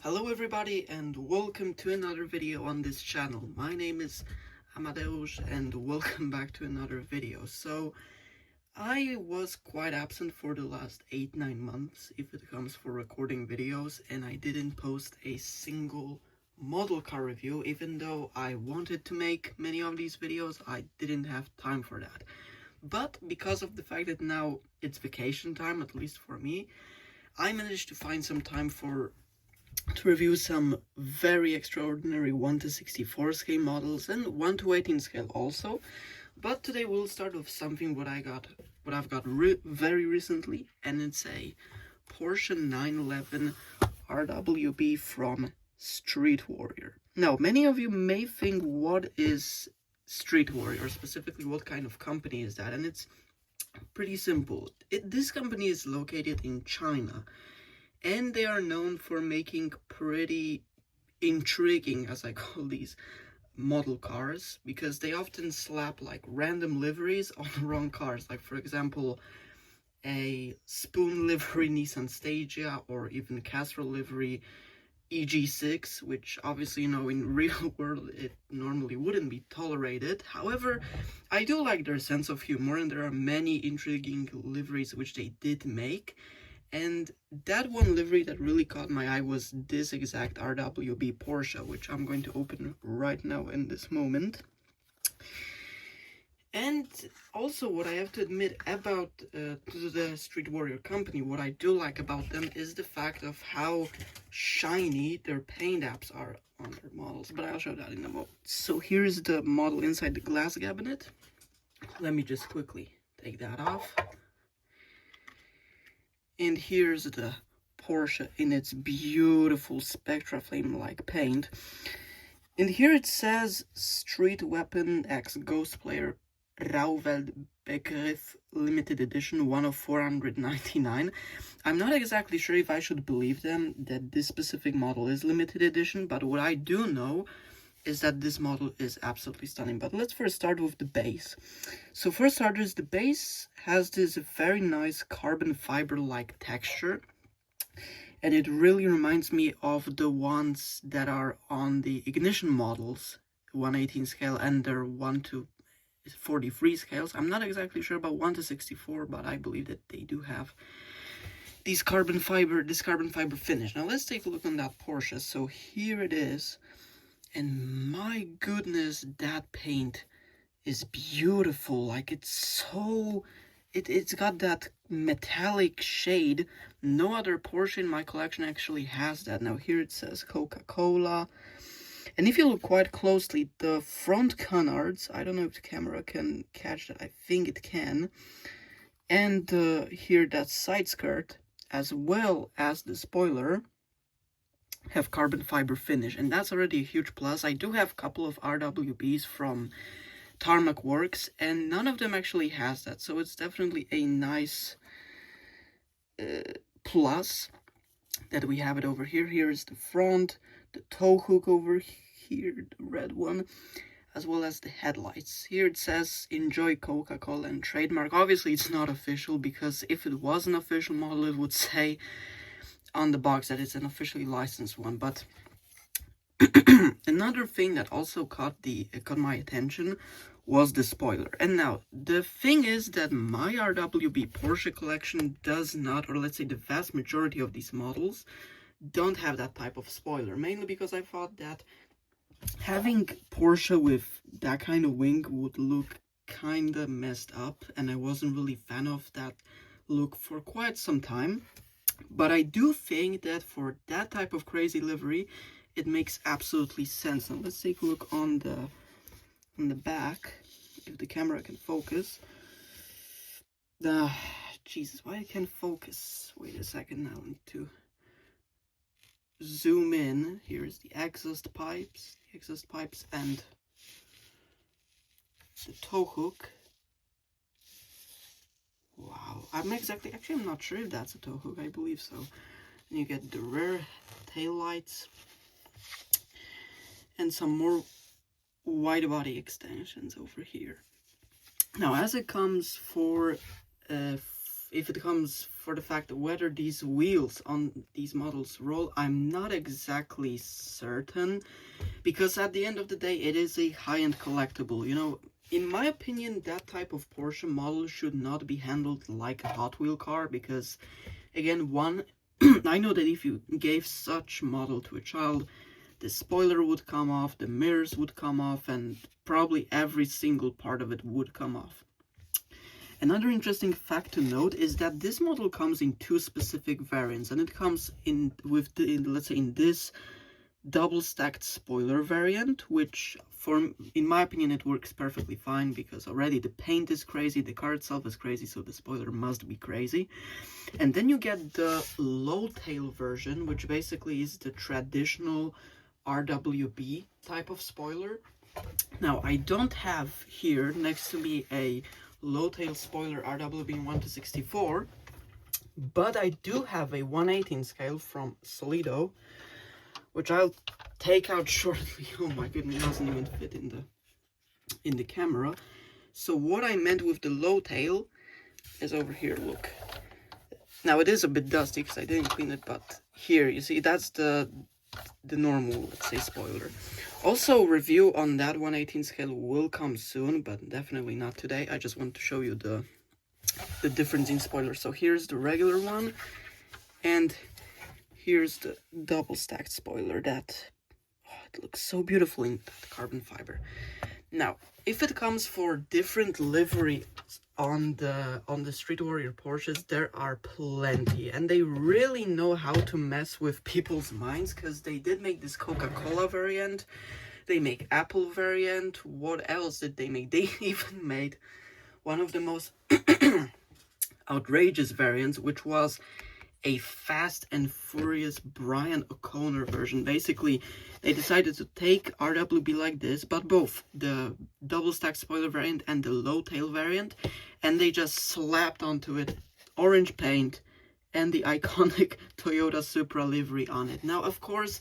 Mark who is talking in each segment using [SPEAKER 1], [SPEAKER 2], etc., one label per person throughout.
[SPEAKER 1] Hello everybody and welcome to another video on this channel. My name is Amadeus and welcome back to another video. So I was quite absent for the last 8-9 months if it comes for recording videos, and I didn't post a single model car review. Even though I wanted to make many of these videos, I didn't have time for that. But because of the fact that now it's vacation time, at least for me, I managed to find some time to review some very extraordinary 1/64 scale models and 1/18 scale also. But today we'll start with something what I've got very recently, and it's a Porsche 911 RWB from Street Warrior. Now, many of you may think, what is Street Warrior, specifically what kind of company is that? And it's pretty simple. This company is located in China, and they are known for making pretty intriguing, as I call these, model cars, because they often slap like random liveries on the wrong cars. Like, for example, a spoon livery Nissan Stagia, or even Castrol livery EG6, which obviously, in real world it normally wouldn't be tolerated. However, I do like their sense of humor, and there are many intriguing liveries which they did make. And that one livery that really caught my eye was this exact RWB Porsche, which I'm going to open right now in this moment. And also, what I have to admit about the Street Warrior company, what I do like about them is the fact of how shiny their paint apps are on their models. But I'll show that in a moment. So here's the model inside the glass cabinet. Let me just quickly take that off. And here's the Porsche in its beautiful Spectra Flame-like paint. And here it says Street Weapon X Ghost Player Rauwelt Begriff Limited Edition, 1 of 499. I'm not exactly sure if I should believe them that this specific model is limited edition, but what I do know is that this model is absolutely stunning. But let's first start with the base. So for starters, the base has this very nice carbon fiber-like texture, and it really reminds me of the ones that are on the Ignition models, 1/18 scale, and their 1/43 scales. I'm not exactly sure about 1/64, but I believe that they do have this carbon fiber finish. Now let's take a look on that Porsche. So here it is. And my goodness, that paint is beautiful. Like, it's got that metallic shade. No other Porsche in my collection actually has that. Now here it says Coca-Cola. And if you look quite closely, the front canards, I don't know if the camera can catch that, I think it can. And here that side skirt, as well as the spoiler, have carbon fiber finish, and that's already a huge plus. I do have a couple of RWBs from Tarmac Works, and none of them actually has that, so it's definitely a nice plus that we have it over here. Here is the front, the tow hook over here, the red one, as well as the headlights. Here it says enjoy Coca-Cola and trademark. Obviously it's not official, because if it was an official model it would say on the box that it's an officially licensed one. But another thing that also caught my attention was the spoiler. And now the thing is that my RWB Porsche collection does not, or let's say the vast majority of these models don't have that type of spoiler, mainly because I thought that having Porsche with that kind of wing would look kinda messed up, and I wasn't really a fan of that look for quite some time. But I do think that for that type of crazy livery, it makes absolutely sense. Now let's take a look on the back, if the camera can focus. Jesus, why I can't focus? Wait a second, now I need to zoom in. Here's the exhaust pipes, and the tow hook. Wow, I'm not sure if that's a tow hook. I believe so. And you get the rear tail lights and some more wide body extensions over here. Now, as it comes for if it comes for the fact whether these wheels on these models roll, I'm not exactly certain, because at the end of the day it is a high-end collectible. You know, in my opinion, that type of Porsche model should not be handled like a Hot Wheel car, because again, one, I know that if you gave such model to a child, the spoiler would come off, the mirrors would come off, and probably every single part of it would come off. Another interesting fact to note is that this model comes in two specific variants, and it comes in with the, let's say, in this double stacked spoiler variant, which in my opinion it works perfectly fine, because already the paint is crazy, the car itself is crazy, so the spoiler must be crazy. And then you get the low tail version, which basically is the traditional RWB type of spoiler. Now, I don't have here next to me a low tail spoiler RWB 1/64, but I do have a 1/18 scale from Solido, which I'll take out shortly. Oh my goodness, it doesn't even fit in the camera. So what I meant with the low tail is over here, look. Now it is a bit dusty because I didn't clean it, but here, you see, that's the normal, let's say, spoiler. Also, review on that 1/18 scale will come soon, but definitely not today. I just want to show you the difference in spoilers. So here's the regular one, and here's the double stacked spoiler. That, oh, it looks so beautiful in that carbon fiber. Now, if it comes for different livery on the Street Warrior Porsches, there are plenty, and they really know how to mess with people's minds, because they did make this Coca-Cola variant, they make Apple variant. What else did they make? They even made one of the most outrageous variants, which was a Fast and Furious Brian O'Connor version. Basically, they decided to take RWB like this, but both the double stack spoiler variant and the low tail variant, and they just slapped onto it orange paint and the iconic Toyota Supra livery on it. Now, of course,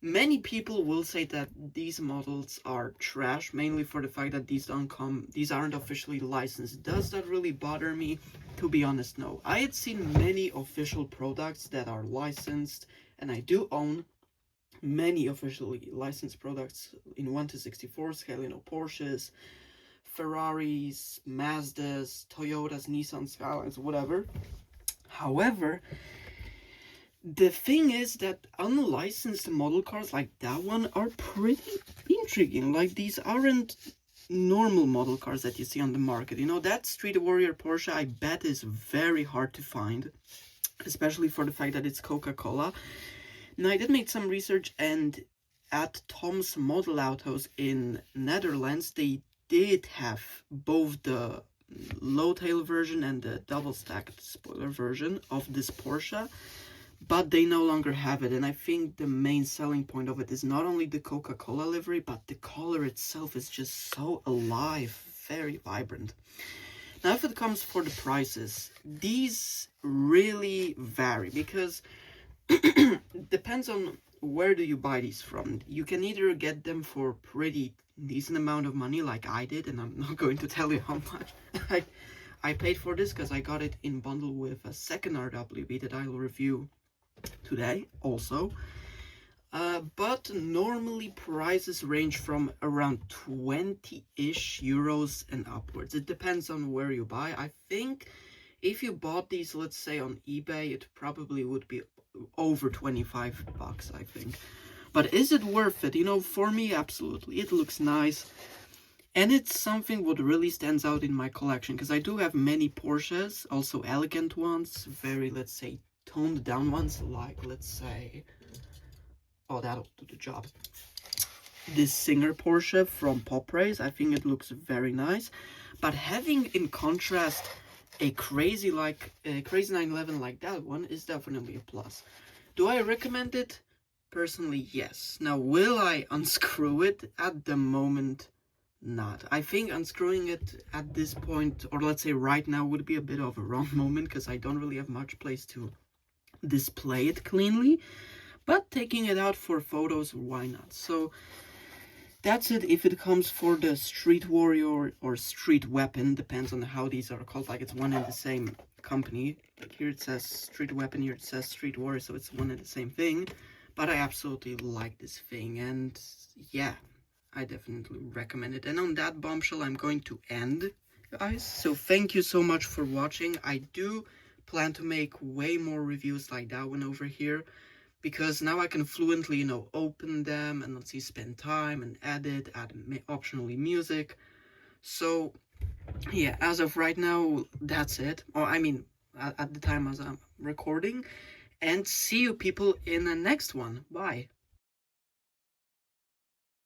[SPEAKER 1] many people will say that these models are trash, mainly for the fact that these aren't officially licensed. Does that really bother me? To be honest, no. I had seen many official products that are licensed, and I do own many officially licensed products in 1/64 scale, you know, Porsches, Ferraris, Mazdas, Toyotas, Nissan Skylines, whatever. However, the thing is that unlicensed model cars like that one are pretty intriguing. Like, these aren't normal model cars that you see on the market. You know, that Street Warrior Porsche, I bet, is very hard to find, especially for the fact that it's Coca-Cola. Now, I did make some research, and at Tom's Model Autos in Netherlands, they did have both the low tail version and the double stacked spoiler version of this Porsche, but they no longer have it. And I think the main selling point of it is not only the Coca-Cola livery, but the color itself is just so alive, very vibrant. Now, if it comes for the prices, these really vary, because depends on where do you buy these from. You can either get them for pretty decent amount of money like I did, and I'm not going to tell you how much I paid for this, because I got it in bundle with a second RWB that I'll review today also. But normally prices range from around 20-ish euros and upwards. It depends on where you buy. I think if you bought these, let's say on eBay, it probably would be over 25 bucks, I think. But is it worth it? You know, for me, absolutely. It looks nice, and it's something what really stands out in my collection, because I do have many Porsches, also elegant ones, very, let's say, toned down ones, like, let's say, oh, that'll do the job, this Singer Porsche from Pop Race. I think it looks very nice, but having in contrast a crazy 911 like that one is definitely a plus. Do I recommend it? Personally, yes. Now, will I unscrew it? At the moment, not. I think unscrewing it at this point, or let's say right now, would be a bit of a wrong moment, because I don't really have much place to display it cleanly. But taking it out for photos, why not? So that's it if it comes for the Street Warrior or Street Weapon. Depends on how these are called, like it's one and the same company. Like here it says Street Weapon, here it says Street War, so it's one and the same thing. But I absolutely like this thing, and yeah, I definitely recommend it. And on that bombshell, I'm going to end, guys. So thank you so much for watching. I do plan to make way more reviews like that one over here, because now I can fluently, open them and let's see, spend time and edit, add optionally music. So yeah, as of right now, that's it. Or I mean, at the time as I'm recording. And see you people in the next one. Bye.